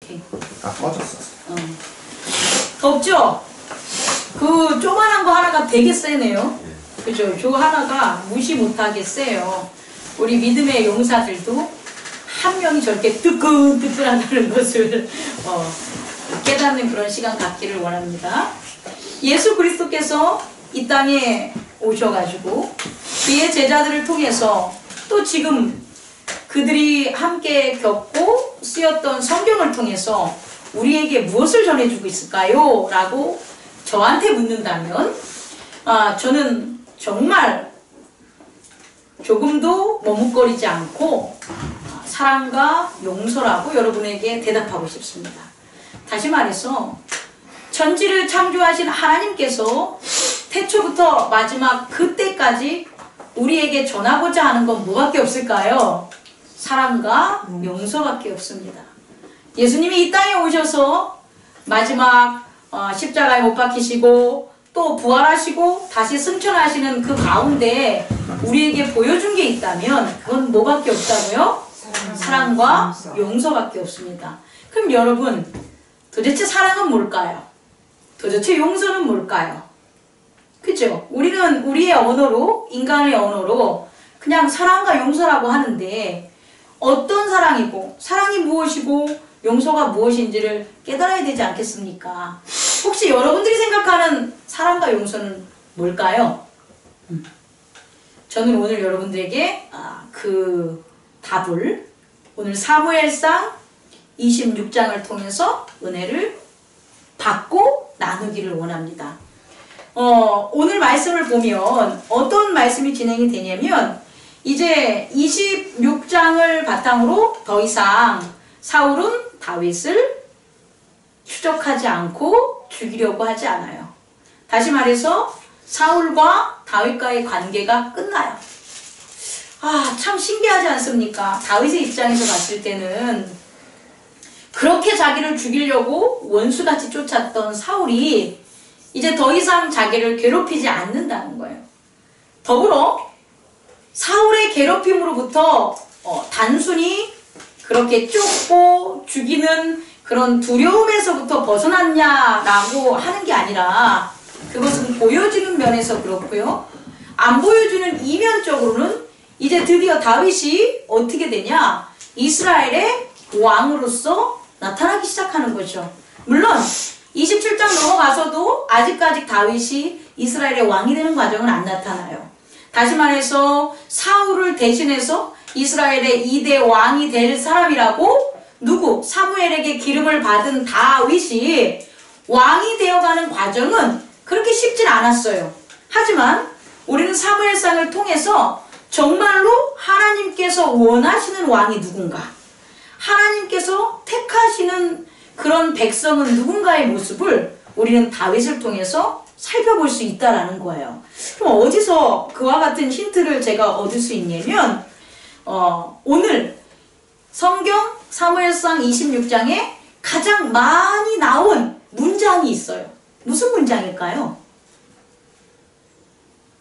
오케이. 아, 꺼졌어. 덥죠? 그 조그만한 거 하나가 되게 세네요. 그죠? 저 하나가 무시 못하게 세요. 우리 믿음의 용사들도 한 명이 저렇게 뜨끈뜨끈하다는 것을 깨닫는 그런 시간 갖기를 원합니다. 예수 그리스도께서 이 땅에 오셔가지고 그의 제자들을 통해서 또 지금 그들이 함께 겪고 쓰였던 성경을 통해서 우리에게 무엇을 전해주고 있을까요? 라고 저한테 묻는다면 저는 정말 조금도 머뭇거리지 않고 사랑과 용서라고 여러분에게 대답하고 싶습니다. 다시 말해서 천지를 창조하신 하나님께서 태초부터 마지막 그때까지 우리에게 전하고자 하는 건 뭐밖에 없을까요? 사랑과 용서밖에 없습니다. 예수님이 이 땅에 오셔서 마지막 십자가에 못 박히시고 또 부활하시고 다시 승천하시는 그 가운데 우리에게 보여준 게 있다면 그건 뭐밖에 없다고요? 사랑과 용서밖에 없습니다. 그럼 여러분, 도대체 사랑은 뭘까요? 도대체 용서는 뭘까요? 그죠? 우리는 우리의 언어로, 인간의 언어로 그냥 사랑과 용서라고 하는데 어떤 사랑이고 사랑이 무엇이고 용서가 무엇인지를 깨달아야 되지 않겠습니까? 혹시 여러분들이 생각하는 사랑과 용서는 뭘까요? 저는 오늘 여러분들에게 그 답을 오늘 사무엘상 26장을 통해서 은혜를 받고 나누기를 원합니다. 오늘 말씀을 보면 어떤 말씀이 진행이 되냐면 이제 26장을 바탕으로 더 이상 사울은 다윗을 추적하지 않고 죽이려고 하지 않아요. 다시 말해서 사울과 다윗과의 관계가 끝나요. 참 신기하지 않습니까? 다윗의 입장에서 봤을 때는 그렇게 자기를 죽이려고 원수같이 쫓았던 사울이 이제 더 이상 자기를 괴롭히지 않는다는 거예요. 더불어 사울의 괴롭힘으로부터 단순히 그렇게 쫓고 죽이는 그런 두려움에서부터 벗어났냐라고 하는 게 아니라 그것은 보여주는 면에서 그렇고요. 안 보여주는 이면적으로는 이제 드디어 다윗이 어떻게 되냐? 이스라엘의 왕으로서 나타나기 시작하는 거죠. 물론 27장 넘어가서도 아직까지 다윗이 이스라엘의 왕이 되는 과정은 안 나타나요. 다시 말해서 사울을 대신해서 이스라엘의 2대 왕이 될 사람이라고 누구? 사무엘에게 기름을 받은 다윗이 왕이 되어가는 과정은 그렇게 쉽진 않았어요. 하지만 우리는 사무엘상을 통해서 정말로 하나님께서 원하시는 왕이 누군가, 하나님께서 택하시는 그런 백성은 누군가의 모습을 우리는 다윗을 통해서 살펴볼 수 있다라는 거예요. 그럼 어디서 그와 같은 힌트를 제가 얻을 수 있냐면 오늘 성경 사무엘상 26장에 가장 많이 나온 문장이 있어요. 무슨 문장일까요?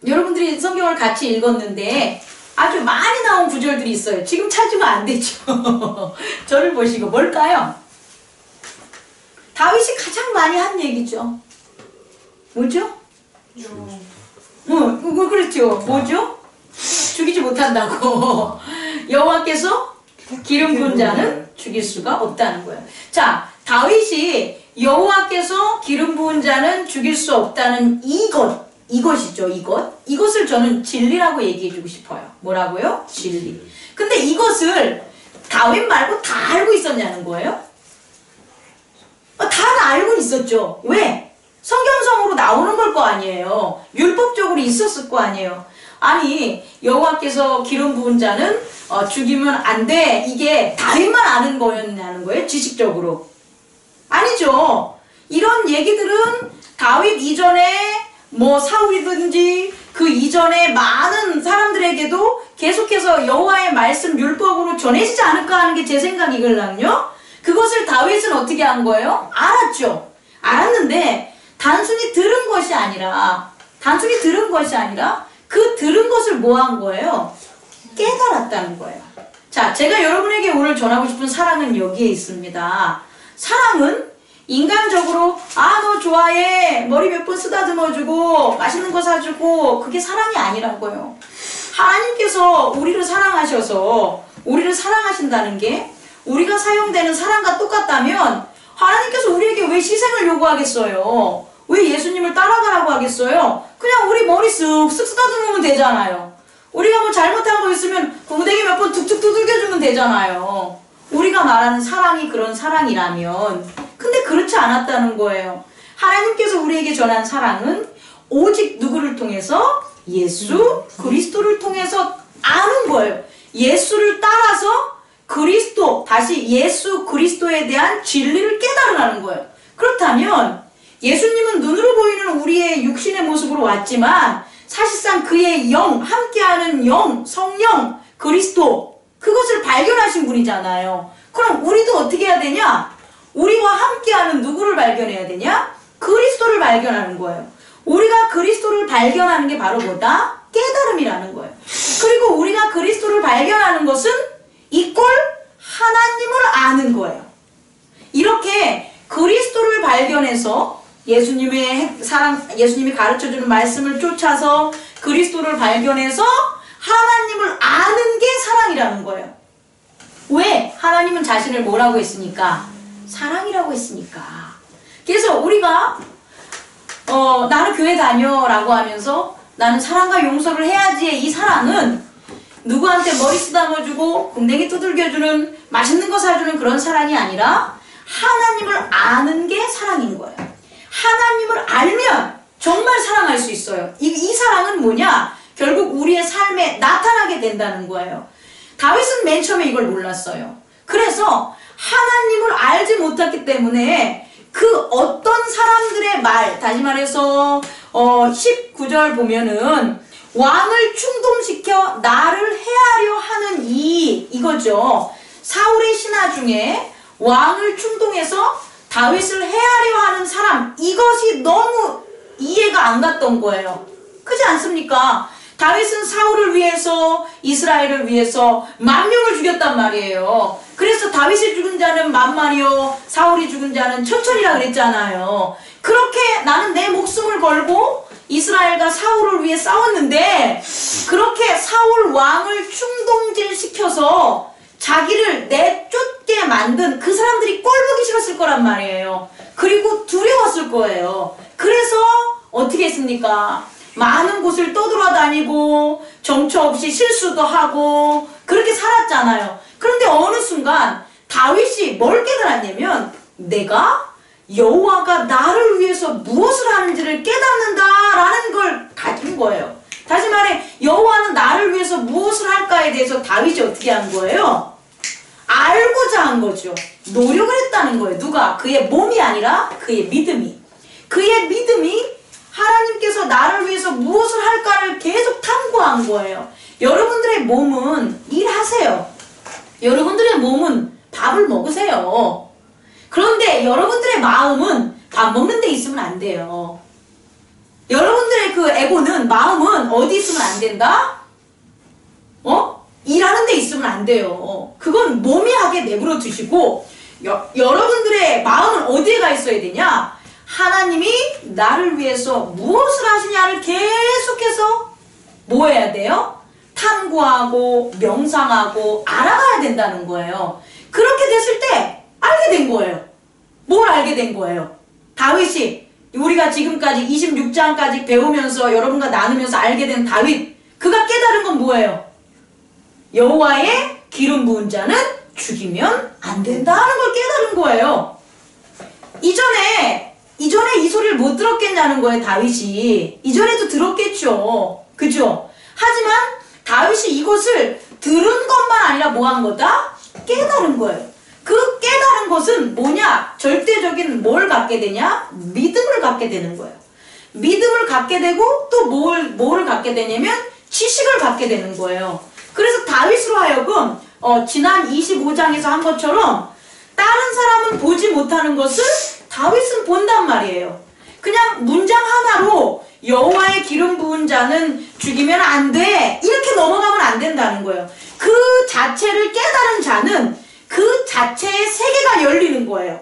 여러분들이 성경을 같이 읽었는데 아주 많이 나온 구절들이 있어요. 지금 찾으면 안 되죠. 저를 보시고 뭘까요? 다윗이 가장 많이 한 얘기죠. 뭐죠? 그렇죠. 뭐죠? 죽이지 못한다고. 여호와께서 기름 부은 자는 죽일 수가 없다는 거예요. 자, 다윗이 여호와께서 기름 부은 자는 죽일 수 없다는 이것이죠. 이것을 저는 진리라고 얘기해주고 싶어요. 뭐라고요? 진리. 근데 이것을 다윗 말고 다 알고 있었냐는 거예요? 다 알고 있었죠. 왜? 성경성으로 나오는 걸 거 아니에요. 율법적으로 있었을 거 아니에요. 아니, 여호와께서 기름 부은 자는 죽이면 안 돼. 이게 다윗만 아는 거였냐는 거예요. 지식적으로. 아니죠. 이런 얘기들은 다윗 이전에 사울이든지 그 이전에 많은 사람들에게도 계속해서 여호와의 말씀 율법으로 전해지지 않을까 하는 게 제 생각이거든요. 그것을 다윗은 어떻게 한 거예요? 알았죠. 알았는데 단순히 들은 것이 아니라 그 들은 것을 뭐 한 거예요? 깨달았다는 거예요. 자, 제가 여러분에게 오늘 전하고 싶은 사랑은 여기에 있습니다. 사랑은 인간적으로 너 좋아해, 머리 몇 번 쓰다듬어주고 맛있는 거 사주고, 그게 사랑이 아니라고요. 하나님께서 우리를 사랑하셔서 우리를 사랑하신다는 게 우리가 사용되는 사랑과 똑같다면 하나님께서 우리에게 왜 희생을 요구하겠어요? 왜 예수님을 따라가라고 하겠어요? 그냥 우리 머리 쓱쓱 쓰다듬으면 되잖아요. 우리가 뭐 잘못한 거 있으면 궁뎅이 몇 번 툭툭 두들겨주면 되잖아요. 우리가 말하는 사랑이 그런 사랑이라면, 근데 그렇지 않았다는 거예요. 하나님께서 우리에게 전한 사랑은 오직 누구를 통해서? 예수 그리스도를 통해서 아는 거예요. 예수를 따라서 그리스도, 다시 예수 그리스도에 대한 진리를 깨달으라는 거예요. 그렇다면 예수님은 눈으로 보이는 우리의 육신의 모습으로 왔지만 사실상 그의 영, 함께하는 영, 성령, 그리스도, 그것을 발견하신 분이잖아요. 그럼 우리도 어떻게 해야 되냐? 우리와 함께하는 누구를 발견해야 되냐? 그리스도를 발견하는 거예요. 우리가 그리스도를 발견하는 게 바로 뭐다? 깨달음이라는 거예요. 그리고 우리가 그리스도를 발견하는 것은 이꼴 하나님을 아는 거예요. 이렇게 그리스도를 발견해서 예수님의 사랑, 예수님이 가르쳐주는 말씀을 쫓아서 그리스도를 발견해서 하나님을 아는 게 사랑이라는 거예요. 왜? 하나님은 자신을 뭐라고 했으니까? 사랑이라고 했으니까. 그래서 우리가 나는 교회 다녀라고 하면서 나는 사랑과 용서를 해야지의 이 사랑은 누구한테 머리 쓰다듬어주고 궁뎅이 두들겨주는 맛있는 거 사주는 그런 사랑이 아니라 하나님을 아는 게 사랑인 거예요. 하나님을 알면 정말 사랑할 수 있어요. 이 사랑은 뭐냐? 결국 우리의 삶에 나타나게 된다는 거예요. 다윗은 맨 처음에 이걸 몰랐어요. 그래서 하나님을 알지 못했기 때문에 그 어떤 사람들의 말, 다시 말해서 19절 보면은 왕을 충동시켜 나를 해하려 하는 이거죠. 사울의 신하 중에 왕을 충동해서 다윗을 해하려 하는 사람, 이것이 너무 이해가 안 갔던 거예요. 그렇지 않습니까? 다윗은 사울을 위해서, 이스라엘을 위해서 10,000명을 죽였단 말이에요. 그래서 다윗이 죽은 자는 10,000,000이요 사울이 죽은 자는 1,000,000이라 그랬잖아요. 그렇게 나는 내 목숨을 걸고 이스라엘과 사울을 위해 싸웠는데, 그렇게 사울 왕을 충동질시켜서 자기를 내쫓게 만든 그 사람들이 꼴보기 싫었을 거란 말이에요. 그리고 두려웠을 거예요. 그래서 어떻게 했습니까? 많은 곳을 떠돌아다니고 정처 없이 실수도 하고 그렇게 살았잖아요. 그런데 어느 순간 다윗이 뭘 깨달았냐면, 내가 여호와가 나를 위해서 무엇을 하는지를 깨닫는다라는 걸 가진 거예요. 다시 말해, 여호와는 나를 위해서 무엇을 할까에 대해서 다윗이 어떻게 한 거예요? 알고자 한 거죠. 노력을 했다는 거예요. 누가? 그의 몸이 아니라 그의 믿음이. 그의 믿음이 하나님께서 나를 위해서 무엇을 할까를 계속 탐구한 거예요. 여러분들의 몸은 일하세요. 여러분들의 몸은 밥을 먹으세요. 그런데 여러분들의 마음은 밥 먹는 데 있으면 안 돼요. 여러분들의 그 에고는, 마음은 어디 있으면 안 된다? 일하는 데 있으면 안 돼요. 그건 몸이 하게 내버려 두시고, 여러분들의 마음은 어디에 가 있어야 되냐? 하나님이 나를 위해서 무엇을 하시냐를 계속해서 뭐 해야 돼요? 탐구하고 명상하고 알아가야 된다는 거예요. 그렇게 됐을 때 알게 된 거예요. 뭘 알게 된 거예요? 다윗이, 우리가 지금까지 26장까지 배우면서 여러분과 나누면서 알게 된 다윗, 그가 깨달은 건 뭐예요? 여호와의 기름 부은 자는 죽이면 안 된다는 걸 깨달은 거예요. 이전에 이 소리를 못 들었겠냐는 거예요, 다윗이. 이전에도 들었겠죠. 그죠? 하지만 다윗이 이것을 들은 것만 아니라 뭐 한 거다? 깨달은 거예요. 그 깨달은 것은 뭐냐? 절대적인 뭘 갖게 되냐? 믿음을 갖게 되는 거예요. 믿음을 갖게 되고 또 뭐를 갖게 되냐면 지식을 갖게 되는 거예요. 그래서 다윗으로 하여금 지난 25장에서 한 것처럼 다른 사람은 보지 못하는 것을 다윗은 본단 말이에요. 그냥 문장 하나로 여호와의 기름 부은 자는 죽이면 안 돼, 이렇게 넘어가면 안 된다는 거예요. 그 자체를 깨달은 자는 그 자체의 세계가 열리는 거예요.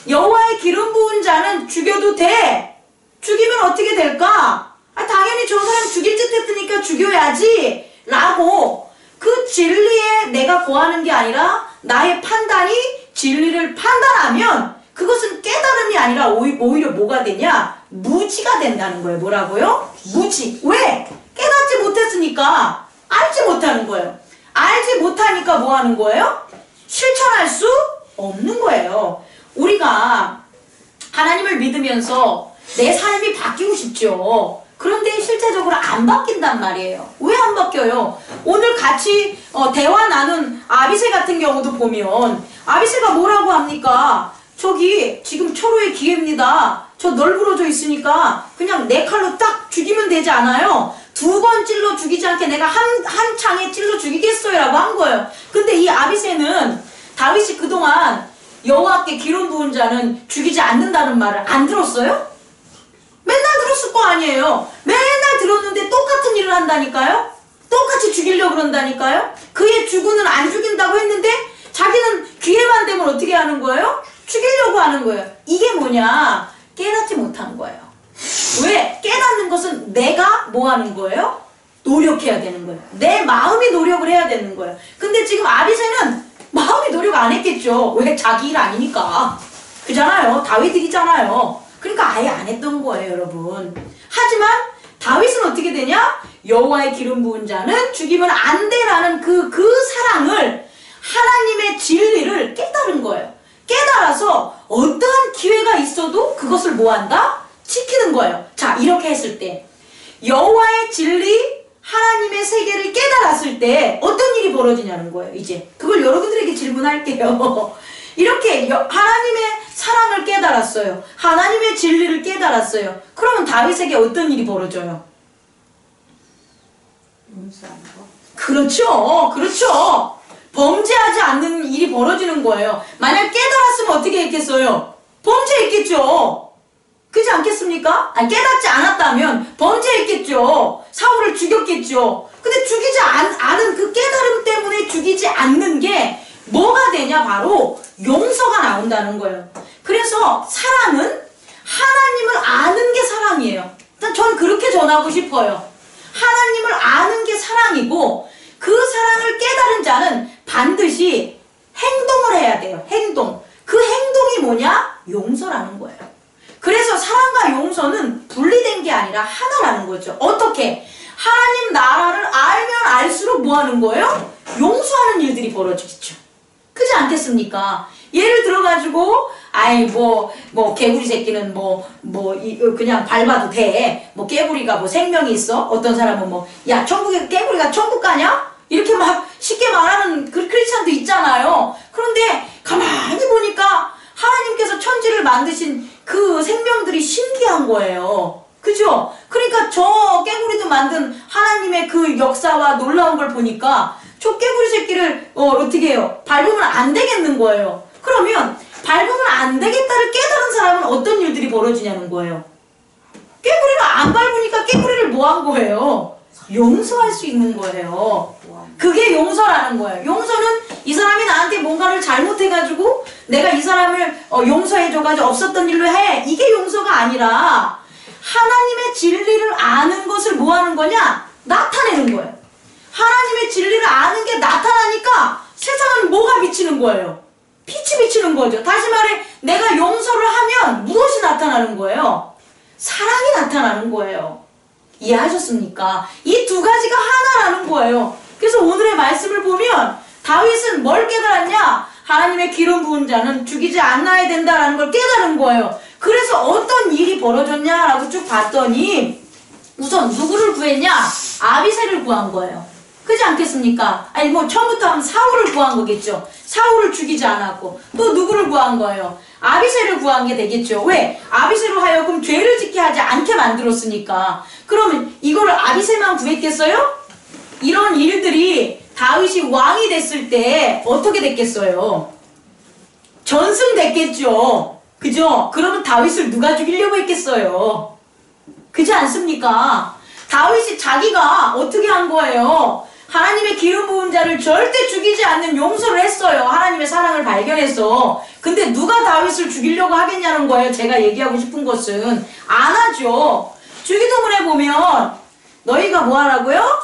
여호와의 기름 부은 자는 죽여도 돼. 죽이면 어떻게 될까? 당연히 저 사람 죽일 짓 했으니까 죽여야지 라고 그 진리에 내가 거하는 게 아니라 나의 판단이 진리를 판단하면 그것은 깨달음이 아니라 오히려 뭐가 되냐? 무지가 된다는 거예요. 뭐라고요? 무지. 왜? 깨닫지 못했으니까 알지 못하는 거예요. 알지 못하니까 뭐 하는 거예요? 실천할 수 없는 거예요. 우리가 하나님을 믿으면서 내 삶이 바뀌고 싶죠. 그런데 실제적으로 안 바뀐단 말이에요. 왜 안 바뀌어요? 오늘 같이 대화 나눈 아비새 같은 경우도 보면 아비새가 뭐라고 합니까? 저기 지금 초로의 기회입니다. 저 널브러져 있으니까 그냥 내 칼로 딱 죽이면 되지 않아요? 2번 찔러 죽이지 않게 내가 한 창에 찔러 죽이겠어요 라고 한 거예요. 근데 이 아비새는 다윗이 그동안 여호와께 기름 부은 자는 죽이지 않는다는 말을 안 들었어요? 맨날 들었을 거 아니에요. 맨날 들었는데 똑같은 일을 한다니까요. 똑같이 죽이려고 그런다니까요. 그의 주군은 안 죽인다고 했는데 자기는 기회만 되면 어떻게 하는 거예요? 죽이려고 하는 거예요. 이게 뭐냐? 깨닫지 못한 거예요. 왜? 깨닫는 것은 내가 뭐 하는 거예요? 노력해야 되는 거예요. 내 마음이 노력을 해야 되는 거예요. 근데 지금 아비새는 마음이 노력 안 했겠죠. 왜? 자기 일 아니니까. 그잖아요. 다윗 일이잖아요. 그러니까 아예 안 했던 거예요, 여러분. 하지만 다윗은 어떻게 되냐? 여호와의 기름 부은 자는 죽이면 안 돼라는 그 사랑을, 하나님의 진리를 깨달은 거예요. 깨달아서 어떠한 기회가 있어도 그것을 뭐 한다? 지키는 거예요. 자, 이렇게 했을 때 여호와의 진리, 하나님의 세계를 깨달았을 때 어떤 일이 벌어지냐는 거예요. 이제 그걸 여러분들에게 질문할게요. 이렇게 하나님의 사랑을 깨달았어요. 하나님의 진리를 깨달았어요. 그러면 다윗에게 어떤 일이 벌어져요? 용서하는 거? 그렇죠. 그렇죠. 범죄하지 않는 일이 벌어지는 거예요. 만약 깨달았으면 어떻게 했겠어요? 범죄했겠죠. 그렇지 않겠습니까? 아니, 깨닫지 않았다면 범죄했겠죠. 사울을 죽였겠죠. 근데 죽이지 않은 그 깨달음 때문에 죽이지 않는 게 뭐가 되냐? 바로 용서가 나온다는 거예요. 그래서 사랑은 하나님을 아는 게 사랑이에요. 일단 전 그렇게 전하고 싶어요. 하나님을 아는 게 사랑이고 그 사랑을 깨달은 자는 반드시 행동을 해야 돼요. 행동. 그 행동이 뭐냐? 용서라는 거예요. 그래서 사랑과 용서는 분리된 게 아니라 하나라는 거죠. 어떻게? 하나님 나라를 알면 알수록 뭐 하는 거예요? 용서하는 일들이 벌어지겠죠. 그렇지 않겠습니까? 예를 들어가지고 아이 뭐 개구리 새끼는 그냥 밟아도 돼. 개구리가 생명이 있어? 어떤 사람은 야 천국에 개구리가 천국 가냐? 이렇게 막 쉽게 말하는 그 크리스찬도 있잖아요. 그런데 가만히 보니까 하나님께서 천지를 만드신 그 생명들이 신기한 거예요. 그죠? 그러니까 저 깨구리도 만든 하나님의 그 역사와 놀라운 걸 보니까 저 깨구리 새끼를 어떻게 해요? 밟으면 안 되겠는 거예요. 그러면 밟으면 안 되겠다를 깨달은 사람은 어떤 일들이 벌어지냐는 거예요. 깨구리를 안 밟으니까 깨구리를 뭐 한 거예요? 용서할 수 있는 거예요. 그게 용서라는 거예요. 용서는 이 사람이 나한테 뭔가를 잘못해가지고 내가 이 사람을 용서해줘가지고 없었던 일로 해. 이게 용서가 아니라 하나님의 진리를 아는 것을 뭐 하는 거냐? 나타내는 거예요. 하나님의 진리를 아는 게 나타나니까 세상은 뭐가 비치는 거예요? 빛이 비치는 거죠. 다시 말해 내가 용서를 하면 무엇이 나타나는 거예요? 사랑이 나타나는 거예요. 이해하셨습니까? 이 두 가지가 하나라는 거예요. 그래서 오늘의 말씀을 보면 다윗은 뭘 깨달았냐? 하나님의 기름 부은 자는 죽이지 않아야 된다라는 걸 깨달은 거예요. 그래서 어떤 일이 벌어졌냐라고 쭉 봤더니 우선 누구를 구했냐? 아비새를 구한 거예요. 그렇지 않겠습니까? 아니 처음부터 하면 사울을 구한 거겠죠. 사울을 죽이지 않았고 또 누구를 구한 거예요? 아비새를 구한 게 되겠죠. 왜? 아비새로 하여금 죄를 짓게 하지 않게 만들었으니까. 그러면 이거를 아비새만 구했겠어요? 이런 일들이 다윗이 왕이 됐을 때 어떻게 됐겠어요? 전승됐겠죠. 그죠? 그러면 다윗을 누가 죽이려고 했겠어요? 그렇지 않습니까? 다윗이 자기가 어떻게 한 거예요? 하나님의 기름 부은 자를 절대 죽이지 않는 용서를 했어요. 하나님의 사랑을 발견해서. 근데 누가 다윗을 죽이려고 하겠냐는 거예요. 제가 얘기하고 싶은 것은 안 하죠. 주기도문에 보면 너희가 뭐 하라고요?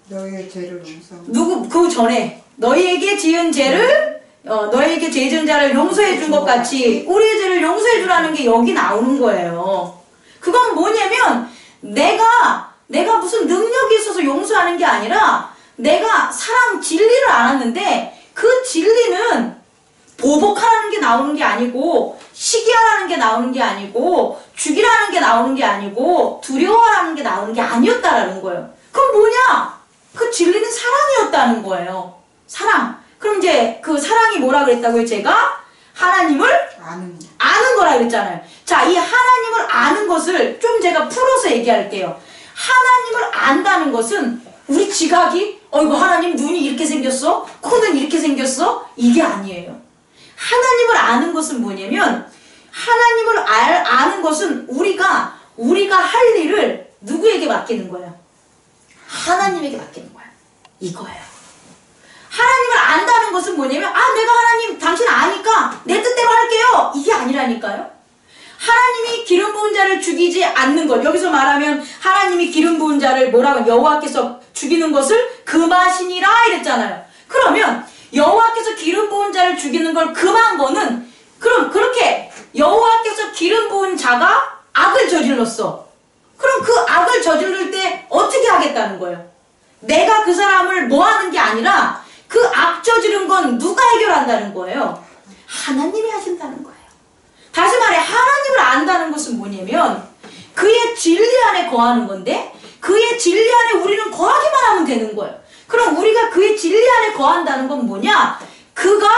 너희의 죄를 용서하고 누구 그 전에 너희에게 지은 죄를 너희에게 죄 지은 자를 용서해 준 것 같이 우리의 죄를 용서해 주라는 게 여기 나오는 거예요. 그건 뭐냐면 내가 무슨 능력이 있어서 용서하는 게 아니라 내가 사랑 진리를 알았는데 그 진리는 보복하라는 게 나오는 게 아니고 시기하라는 게 나오는 게 아니고 죽이라는 게 나오는 게 아니고 두려워하라는 게 나오는 게 아니었다라는 거예요. 그럼 뭐냐? 그 진리는 사랑이었다는 거예요. 사랑. 그럼 이제 그 사랑이 뭐라 그랬다고요? 제가 하나님을 아는 거라 그랬잖아요. 자, 이 하나님을 아는 것을 좀 제가 풀어서 얘기할게요. 하나님을 안다는 것은 우리 지각이 이거 하나님 눈이 이렇게 생겼어? 코는 이렇게 생겼어? 이게 아니에요. 하나님을 아는 것은 뭐냐면 하나님을 아는 것은 우리가 할 일을 누구에게 맡기는 거예요? 하나님에게 맡기는 거예요. 이거예요. 하나님을 안다는 것은 뭐냐면 내가 하나님 당신 아니까 내 뜻대로 할게요. 이게 아니라니까요. 하나님이 기름 부은 자를 죽이지 않는 것. 여기서 말하면 하나님이 기름 부은 자를 뭐라고 여호와께서 죽이는 것을 금하시니라 이랬잖아요. 그러면 여호와께서 기름 부은 자를 죽이는 걸 금한 거는 그럼 그렇게 여호와께서 기름 부은 자가 악을 저질렀어. 그럼 그 악을 저지를 때 어떻게 하겠다는 거예요? 내가 그 사람을 뭐 하는 게 아니라 그 악 저지른 건 누가 해결한다는 거예요? 하나님이 하신다는 거예요. 다시 말해 하나님을 안다는 것은 뭐냐면 그의 진리 안에 거하는 건데 그의 진리 안에 우리는 거하기만 하면 되는 거예요. 그럼 우리가 그의 진리 안에 거한다는 건 뭐냐? 그가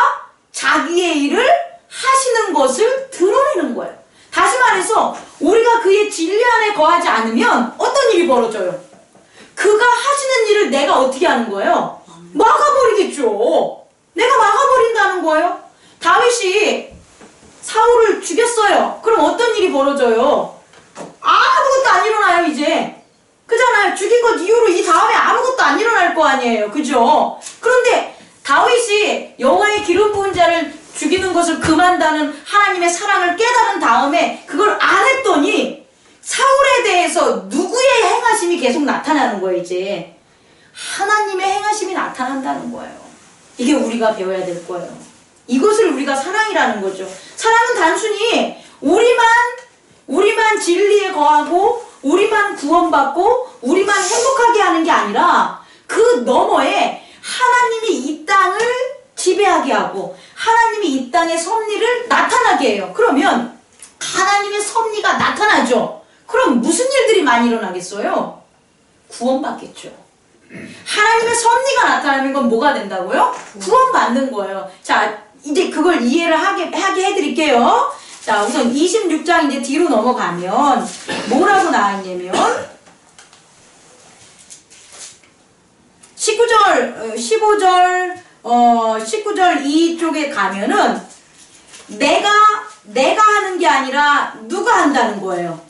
자기의 일을 하시는 것을 드러내는 거예요. 다시 말해서 우리가 그의 진리 안에 거하지 않으면 어떤 일이 벌어져요? 그가 하시는 일을 내가 어떻게 하는 거예요? 막아버리겠죠. 내가 막아버린다는 거예요. 다윗이 사울을 죽였어요. 그럼 어떤 일이 벌어져요? 아무것도 안 일어나요 이제. 그잖아요. 죽인 것 이후로 이 다음에 아무것도 안 일어날 거 아니에요. 그죠? 그런데 다윗이 여호와의 기름 부은 자를 죽이는 것을 금한다는 하나님의 사랑을 깨달은 다음에 그걸 안 했더니 사울에 대해서 누구의 행하심이 계속 나타나는 거예요 이제. 하나님의 행하심이 나타난다는 거예요. 이게 우리가 배워야 될 거예요. 이것을 우리가 사랑이라는 거죠. 사랑은 단순히 우리만 진리에 거하고 우리만 구원받고 우리만 행복하게 하는 게 아니라 그 너머에 하나님이 이 땅을 지배하게 하고 하나님이 이 땅의 섭리를 나타나게 해요. 그러면 하나님의 섭리가 나타나죠. 그럼 무슨 일들이 많이 일어나겠어요? 구원받겠죠. 하나님의 섭리가 나타나는 건 뭐가 된다고요? 구원받는 거예요. 자, 이제 그걸 이해를 하게 해드릴게요. 자, 우선 26장 이제 뒤로 넘어가면 뭐라고 나와있냐면 19절 이쪽에 가면은 내가 하는 게 아니라 누가 한다는 거예요.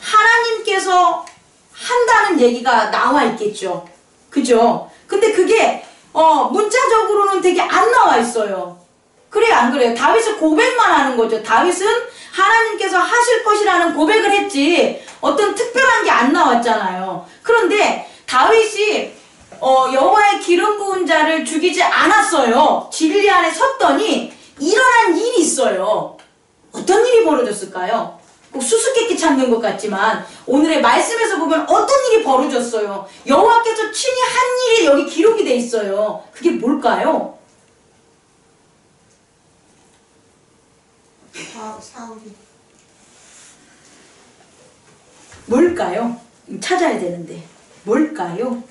하나님께서 한다는 얘기가 나와 있겠죠. 그죠? 근데 그게 문자적으로는 되게 안 나와 있어요. 그래요, 안 그래요? 다윗은 고백만 하는 거죠. 다윗은 하나님께서 하실 것이라는 고백을 했지 어떤 특별한 게 안 나왔잖아요. 그런데 다윗이 여호와의 기름 부은 자를 죽이지 않았어요. 진리 안에 섰더니 일어난 일이 있어요. 어떤 일이 벌어졌을까요? 꼭 수수께끼 찾는 것 같지만 오늘의 말씀에서 보면 어떤 일이 벌어졌어요. 여호와께서 친히 한 일이 여기 기록이 돼 있어요. 그게 뭘까요? 사울이 뭘까요? 찾아야 되는데 뭘까요?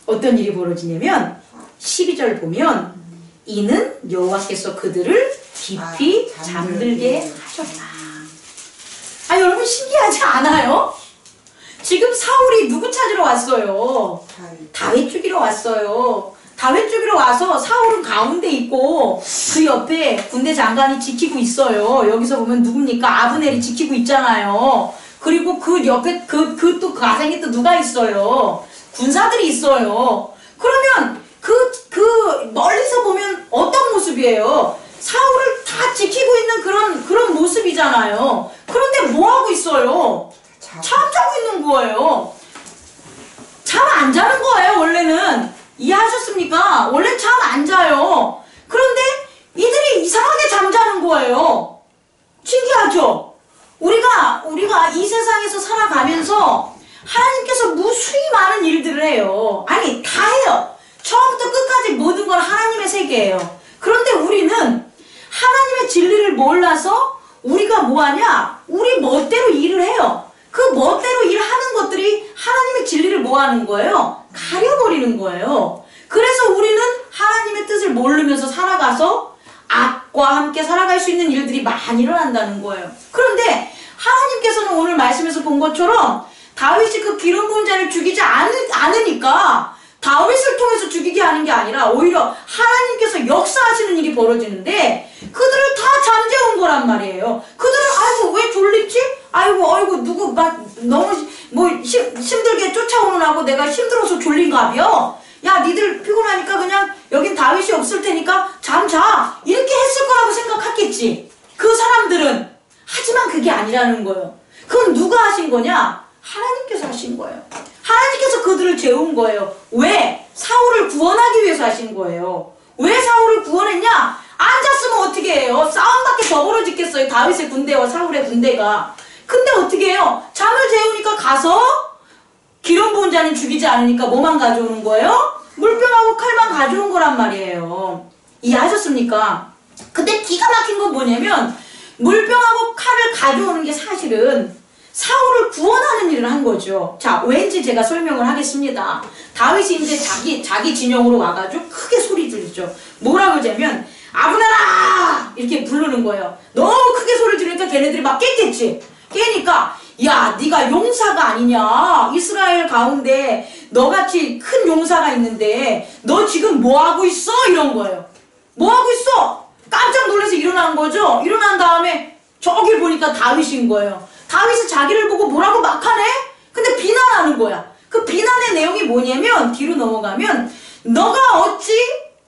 어떤 일이 벌어지냐면 12절 보면 이는 여호와께서 그들을 깊이 잠들게 하셨다. 여러분 신기하지 않아요? 지금 사울이 누구 찾으러 왔어요? 다윗 죽이러 왔어요. 다윗 죽이러 와서 사울은 가운데 있고 그 옆에 군대 장관이 지키고 있어요. 여기서 보면 누굽니까? 아브넬이 지키고 있잖아요. 그리고 그 옆에 또 가생이 또 누가 있어요? 군사들이 있어요. 그러면 멀리서 보면 어떤 모습이에요? 사울을 다 지키고 있는 그런 모습이잖아요. 그런데 뭐 하고 있어요? 잠자고 있는 거예요. 잠 안 자는 거예요, 원래는. 이해하셨습니까? 원래 잠 안 자요. 그런데 이들이 이상하게 잠자는 거예요. 신기하죠? 우리가 이 세상에서 살아가면서 하나님께서 무수히 많은 일들을 해요. 아니, 다 해요. 처음부터 끝까지 모든 건 하나님의 세계예요. 그런데 우리는 하나님의 진리를 몰라서 우리가 뭐하냐? 우리 멋대로 일을 해요. 그 멋대로 일하는 것들이 하나님의 진리를 뭐하는 거예요? 가려버리는 거예요. 그래서 우리는 하나님의 뜻을 모르면서 살아가서 악과 함께 살아갈 수 있는 일들이 많이 일어난다는 거예요. 그런데 하나님께서는 오늘 말씀에서 본 것처럼 다윗이 그 기름 부은 자를 죽이지 않으니까 다윗을 통해서 죽이게 하는 게 아니라 오히려 하나님께서 역사하시는 일이 벌어지는데 그들을 다 잠재운 거란 말이에요. 그들은 아이고 왜 졸립지? 아이고 누구 막 너무 힘들게 쫓아오는 하고 내가 힘들어서 졸린가벼? 야 니들 피곤하니까 그냥 여긴 다윗이 없을 테니까 잠 자. 이렇게 했을 거라고 생각했겠지. 그 사람들은. 하지만 그게 아니라는 거예요. 그건 누가 하신 거냐? 하나님께서 하신 거예요. 하나님께서 그들을 재운 거예요. 왜? 사울을 구원하기 위해서 하신 거예요. 왜 사울을 구원했냐? 앉았으면 어떻게 해요? 싸움밖에 더 벌어지겠어요. 다윗의 군대와 사울의 군대가. 근데 어떻게 해요? 잠을 재우니까 가서 기름 부은 자는 죽이지 않으니까 뭐만 가져오는 거예요? 물병하고 칼만 가져온 거란 말이에요. 이해하셨습니까? 근데 기가 막힌 건 뭐냐면 물병하고 칼을 가져오는 게 사실은 사울을 구원하는 일을 한 거죠. 자, 왠지 제가 설명을 하겠습니다. 다윗이 이제 자기 진영으로 와가지고 크게 소리 지르죠. 뭐라고 하자면 아브넬아! 이렇게 부르는 거예요. 너무 크게 소리 지르니까 걔네들이 막 깼겠지. 깨니까 야, 네가 용사가 아니냐? 이스라엘 가운데 너같이 큰 용사가 있는데 너 지금 뭐하고 있어? 이런 거예요. 뭐하고 있어? 깜짝 놀라서 일어난 거죠. 일어난 다음에 저길 보니까 다윗인 거예요. 다윗이 자기를 보고 뭐라고 막 하네? 근데 비난하는 거야. 그 비난의 내용이 뭐냐면 뒤로 넘어가면 너가 어찌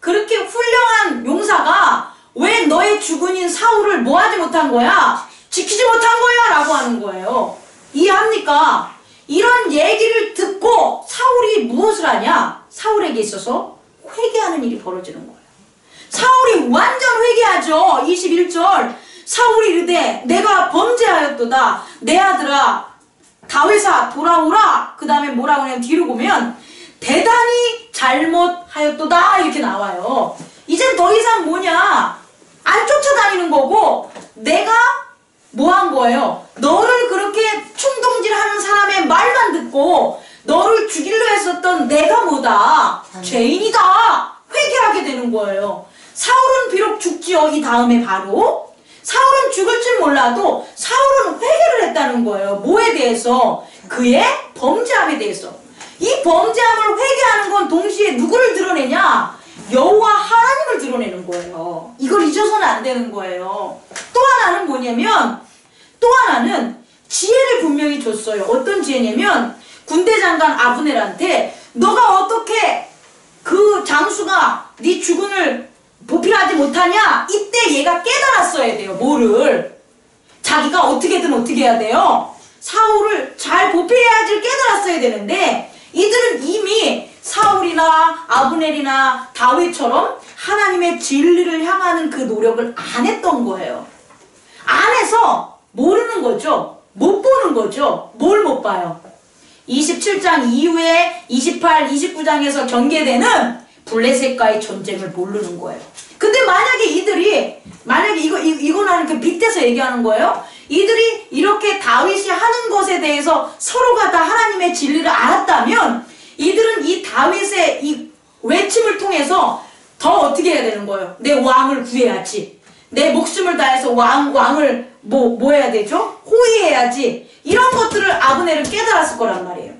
그렇게 훌륭한 용사가 왜 너의 주군인 사울을 뭐하지 못한 거야? 지키지 못한 거야? 라고 하는 거예요. 이해합니까? 이런 얘기를 듣고 사울이 무엇을 하냐? 사울에게 있어서 회개하는 일이 벌어지는 거예요. 사울이 완전 회개하죠. 21절 사울이 이르되 내가 범죄하였도다. 내 아들아 다윗아 돌아오라. 그 다음에 뭐라고 하냐면 뒤로 보면 대단히 잘못하였도다 이렇게 나와요. 이젠 더 이상 뭐냐 안 쫓아다니는 거고 내가 뭐 한 거예요? 너를 그렇게 충동질하는 사람의 말만 듣고 너를 죽이려 했었던 내가 뭐다? 죄인이다. 회개하게 되는 거예요. 사울은 비록 죽지요. 이 다음에 바로 사울은 죽을 줄 몰라도 사울은 회개를 했다는 거예요. 뭐에 대해서? 그의 범죄함에 대해서. 이 범죄함을 회개하는 건 동시에 누구를 드러내냐? 여호와 하나님을 드러내는 거예요. 이걸 잊어서는 안 되는 거예요. 또 하나는 뭐냐면 또 하나는 지혜를 분명히 줬어요. 어떤 지혜냐면 군대 장관 아브넬한테 너가 어떻게 그 장수가 네 주군을 보필하지 못하냐? 이때 얘가 깨달았어야 돼요. 뭐를? 자기가 어떻게든 어떻게 해야 돼요? 사울을 잘 보필해야지 깨달았어야 되는데 이들은 이미 사울이나 아브넬이나 다윗처럼 하나님의 진리를 향하는 그 노력을 안 했던 거예요. 안 해서 모르는 거죠. 못 보는 거죠. 뭘 못 봐요? 27장 이후에 28, 29장에서 전개되는 블레셋과의 전쟁을 모르는 거예요. 근데 만약에 이들이 만약에 이거는 이렇게 빗대서 얘기하는 거예요. 이들이 이렇게 다윗이 하는 것에 대해서 서로가 다 하나님의 진리를 알았다면 이들은 이 다윗의 이 외침을 통해서 더 어떻게 해야 되는 거예요? 내 왕을 구해야지. 내 목숨을 다해서 왕을 뭐 해야 되죠? 호위해야지. 이런 것들을 아브넬은 깨달았을 거란 말이에요.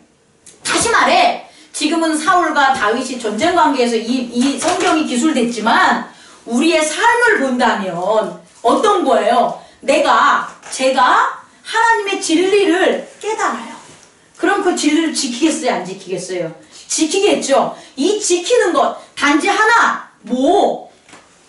다시 말해 지금은 사울과 다윗이 전쟁 관계에서 이 성경이 기술됐지만 우리의 삶을 본다면 어떤 거예요? 제가 하나님의 진리를 깨달아요. 그럼 그 진리를 지키겠어요? 안 지키겠어요? 지키겠죠. 이 지키는 것 단지 하나,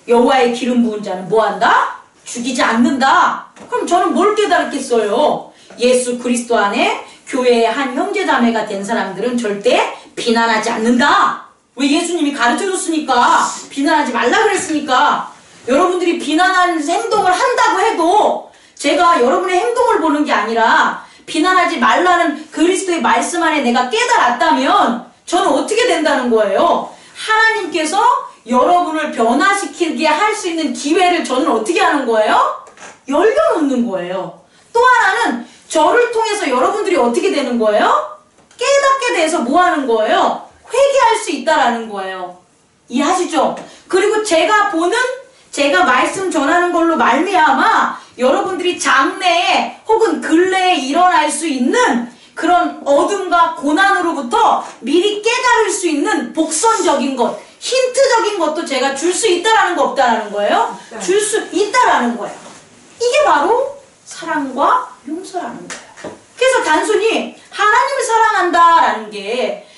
여호와의 기름 부은 자는 뭐한다? 죽이지 않는다. 그럼 저는 뭘 깨달았겠어요? 예수 그리스도 안에 교회의 한 형제자매가 된 사람들은 절대 비난하지 않는다. 왜? 예수님이 가르쳐줬으니까. 비난하지 말라 그랬으니까. 여러분들이 비난하는 행동을 한다고 해도 제가 여러분의 행동을 보는 게 아니라 비난하지 말라는 그리스도의 말씀 안에 내가 깨달았다면 저는 어떻게 된다는 거예요? 하나님께서 여러분을 변화시키게 할 수 있는 기회를 저는 어떻게 하는 거예요? 열려놓는 거예요. 또 하나는 저를 통해서 여러분들이 어떻게 되는 거예요? 깨닫게 돼서 뭐 하는 거예요? 회개할 수 있다라는 거예요. 이해하시죠? 그리고 제가 말씀 전하는 걸로 말미암아 여러분들이 장래에 혹은 근래에 일어날 수 있는 그런 어둠과 고난으로부터 미리 깨달을 수 있는 복선적인 것, 힌트적인 것도 제가 줄 수 있다라는 거 없다라는 거예요? 줄 수 있다라는 거예요. 이게 바로 사랑과 용서라는 거예요. 그래서 단순히 하나님을 사랑한다라는 게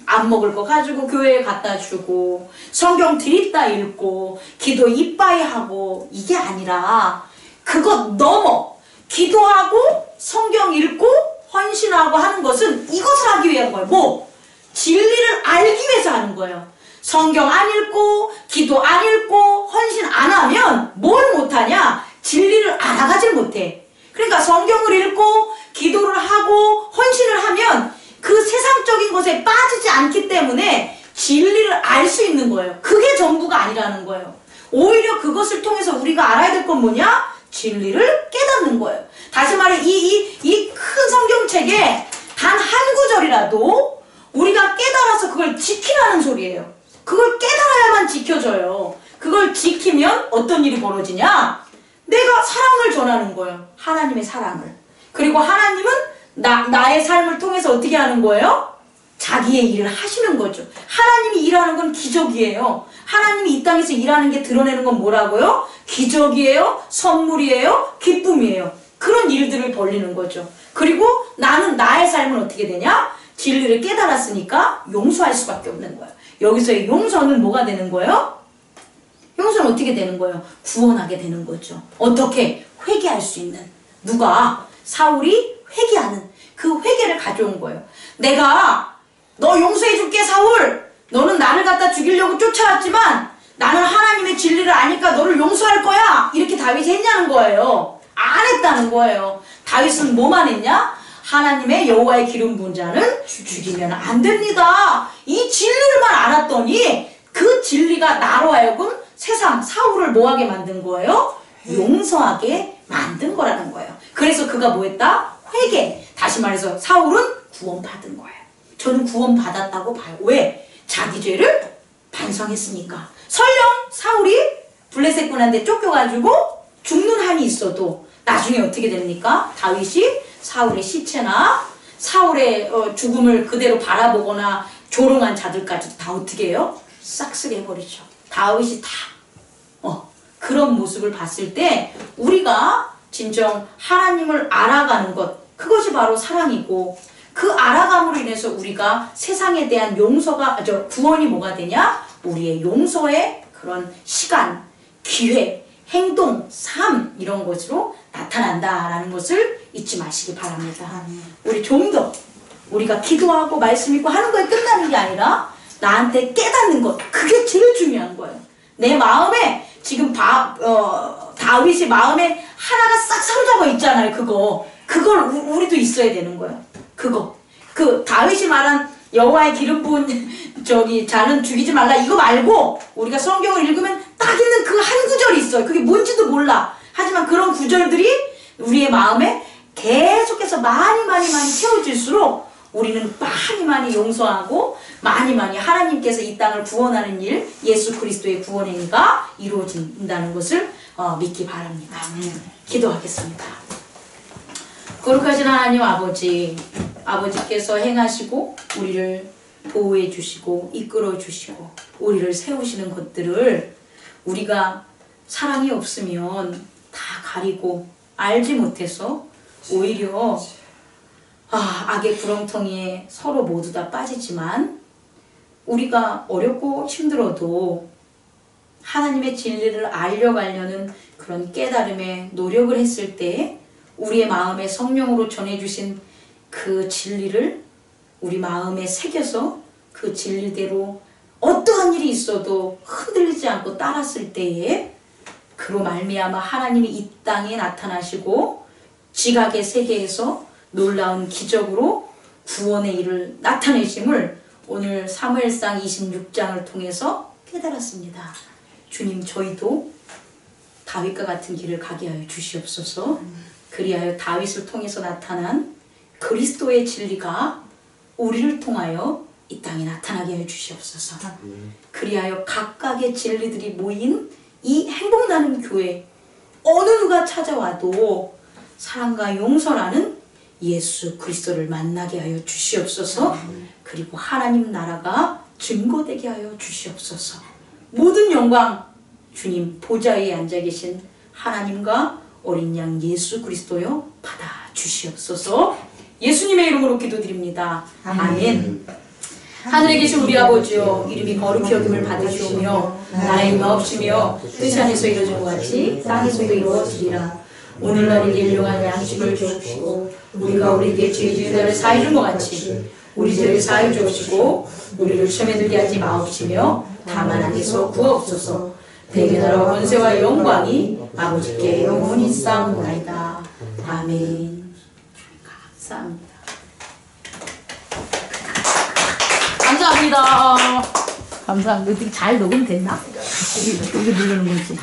안 먹을 거 가지고 교회에 갖다 주고 성경 드립다 읽고 기도 이빠이 하고 이게 아니라 그것 넘어 기도하고 성경 읽고 헌신하고 하는 것은 이것을 하기 위한 거예요. 진리를 알기 위해서 하는 거예요. 성경 안 읽고 기도 안 읽고 헌신 안 하면 뭘 못하냐? 진리를 알아가질 못해. 그러니까 성경을 읽고 기도를 하고 헌신을 하면 그 세상적인 것에 빠지지 않기 때문에 진리를 알 수 있는 거예요. 그게 전부가 아니라는 거예요. 오히려 그것을 통해서 우리가 알아야 될 건 뭐냐? 진리를 깨닫는 거예요. 다시 말해 이 큰 성경책에 단 한 구절이라도 우리가 깨달아서 그걸 지키라는 소리예요. 그걸 깨달아야만 지켜져요. 그걸 지키면 어떤 일이 벌어지냐? 내가 사랑을 전하는 거예요. 하나님의 사랑을. 그리고 하나님은 나의 삶을 통해서 어떻게 하는 거예요? 자기의 일을 하시는 거죠. 하나님이 일하는 건 기적이에요. 하나님이 이 땅에서 일하는 게 드러내는 건 뭐라고요? 기적이에요, 선물이에요, 기쁨이에요. 그런 일들을 벌리는 거죠. 그리고 나는 나의 삶은 어떻게 되냐? 진리를 깨달았으니까 용서할 수밖에 없는 거예요. 여기서의 용서는 뭐가 되는 거예요? 용서는 어떻게 되는 거예요? 구원하게 되는 거죠. 어떻게? 회개할 수 있는. 누가? 사울이 회개하는 그 회개를 가져온 거예요. 내가 너 용서해 줄게 사울. 너는 나를 갖다 죽이려고 쫓아왔지만 나는 하나님의 진리를 아니까 너를 용서할 거야. 이렇게 다윗이 했냐는 거예요. 안 했다는 거예요. 다윗은 뭐만 했냐? 하나님의 여호와의 기름 부은 자는 죽이면 안 됩니다. 이 진리를만 알았더니 그 진리가 나로 하여금 세상 사울을 뭐하게 만든 거예요? 용서하게 만든 거라는 거예요. 그래서 그가 뭐 했다? 회개. 다시 말해서 사울은 구원받은 거예요. 저는 구원받았다고 봐요. 왜? 자기 죄를 반성했으니까. 설령 사울이 블레셋 군한테 쫓겨가지고 죽는 한이 있어도 나중에 어떻게 됩니까? 다윗이 사울의 시체나 사울의 죽음을 그대로 바라보거나 조롱한 자들까지도 다 어떻게 해요? 싹쓸이 해버리죠. 다윗이 다 그런 모습을 봤을 때 우리가 진정 하나님을 알아가는 것, 그것이 바로 사랑이고, 그 알아감으로 인해서 우리가 세상에 대한 구원이 뭐가 되냐? 우리의 용서의 그런 시간, 기회, 행동, 삶 이런 것으로 나타난다라는 것을 잊지 마시기 바랍니다. 우리 좀 더 우리가 기도하고 말씀 읽고 하는 거에 끝나는 게 아니라 나한테 깨닫는 것, 그게 제일 중요한 거예요. 내 마음에 지금 다윗의 마음에 하나가 싹 사로잡아 있잖아요. 그걸 우리도 있어야 되는 거예요. 그 다윗이 말한 여호와의 기름 부은 자는 죽이지 말라 이거 말고 우리가 성경을 읽으면 딱 있는 그 한 구절이 있어요. 그게 뭔지도 몰라. 하지만 그런 구절들이 우리의 마음에 계속해서 많이 채워질수록 우리는 많이 용서하고 많이 하나님께서 이 땅을 구원하는 일, 예수 그리스도의 구원 행위가 이루어진다는 것을 믿기 바랍니다. 기도하겠습니다. 거룩하신 하나님 아버지께서 행하시고 우리를 보호해 주시고 이끌어 주시고 우리를 세우시는 것들을 우리가 사랑이 없으면 다 가리고 알지 못해서 오히려 악의 구렁텅이에 서로 모두 다 빠지지만 우리가 어렵고 힘들어도 하나님의 진리를 알려가려는 그런 깨달음에 노력을 했을 때 우리의 마음에 성령으로 전해주신 그 진리를 우리 마음에 새겨서 그 진리대로 어떠한 일이 있어도 흔들리지 않고 따랐을 때에 그로 말미암아 하나님이 이 땅에 나타나시고 지각의 세계에서 놀라운 기적으로 구원의 일을 나타내심을 오늘 사무엘상 26장을 통해서 깨달았습니다. 주님, 저희도 다윗과 같은 길을 가게 하여 주시옵소서. 그리하여 다윗을 통해서 나타난 그리스도의 진리가 우리를 통하여 이 땅에 나타나게 하여 주시옵소서. 그리하여 각각의 진리들이 모인 이 행복나는 교회, 어느 누가 찾아와도 사랑과 용서라는 예수 그리스도를 만나게 하여 주시옵소서. 그리고 하나님 나라가 증거되게 하여 주시옵소서. 모든 영광 주님 보좌에 앉아 계신 하나님과 어린 양 예수 그리스도여 받아 주시옵소서. 예수님의 이름으로 기도드립니다. 아멘. 하늘에 계신 우리 아버지여, 이름이 거룩히 여김을 받으시오며 나의 마옵시며 뜻이 안에서 이루어진 것 같이 땅에서도 이루어지리라. 오늘날 우리에게 일용할 양식을 주옵시고 우리가 우리에게 죄 지은 자를 사해 준 것 같이 우리 죄를 사해 주옵시고 우리를 시험에 들게 하지 마옵시며 다만 악에서 구하옵소서. 대개 나라와 권세와 영광이 아버지께 영원히 있사옵나이다. 아멘. 감사합니다. 감사합니다. 감사합니다. 어떻게 잘 녹음됐나? 여기 누르는 거지.